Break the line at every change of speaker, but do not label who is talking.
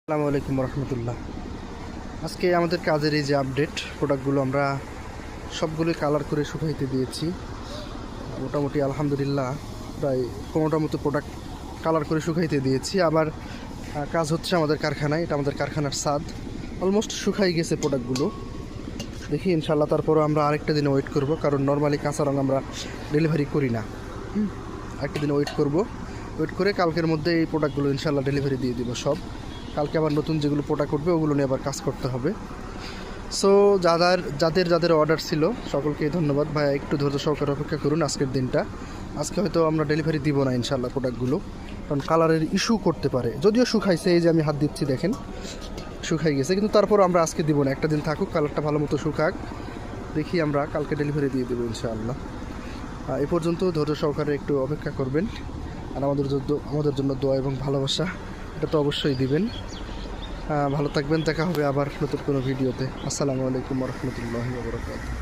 আসসালামু আলাইকুম রহমতুল্লাহ। আজকে আমাদের কাজের এই যে আপডেট, প্রোডাক্টগুলো আমরা সবগুলোই কালার করে শুকাইতে দিয়েছি। মোটামুটি আলহামদুলিল্লাহ প্রায় 15টার মতো প্রোডাক্ট কালার করে শুকাইতে দিয়েছি। আবার কাজ হচ্ছে আমাদের কারখানায়, এটা আমাদের কারখানার ছাদ। অলমোস্ট শুকাই গেছে প্রোডাক্টগুলো, দেখি ইনশাল্লাহ। তারপরও আমরা আরেকটা দিন ওয়েট করব, কারণ নর্মালি কাঁচা রঙ আমরা ডেলিভারি করি না। আরেকটা দিন ওয়েট করে কালকের মধ্যে এই প্রোডাক্টগুলো ইনশাল্লাহ ডেলিভারি দিয়ে দিব সব। কালকে আবার নতুন যেগুলো প্রোডাক্ট উঠবে ওগুলো নিয়ে আবার কাজ করতে হবে। সো যাদের অর্ডার ছিল সকলকেই ধন্যবাদ। ভাইয়া একটু ধৈর্য সহকারে অপেক্ষা করুন আজকের দিনটা। আজকে হয়তো আমরা ডেলিভারি দিব না ইনশাল্লাহ প্রোডাক্টগুলো, কারণ কালারের ইস্যু করতে পারে। যদিও শুকাইছে, এই যে আমি হাত দিচ্ছি দেখেন শুকাই গেছে, কিন্তু তারপর আমরা আজকে দিব না, একটা দিন থাকুক, কালারটা ভালো মতো শুকাক, দেখি আমরা কালকে ডেলিভারি দিয়ে দেবো ইনশাআল্লাহ। এই পর্যন্ত ধৈর্য সহকারে একটু অপেক্ষা করবেন, আর আমাদের জন্য দোয়া এবং ভালোবাসা এটা তো অবশ্যই দিবেন। ভালো থাকবেন, দেখা হবে আবার নতুন কোনো ভিডিওতে। আসসালামু আলাইকুম রহমতুল্লাহি ওয়া বারাকাতুহু।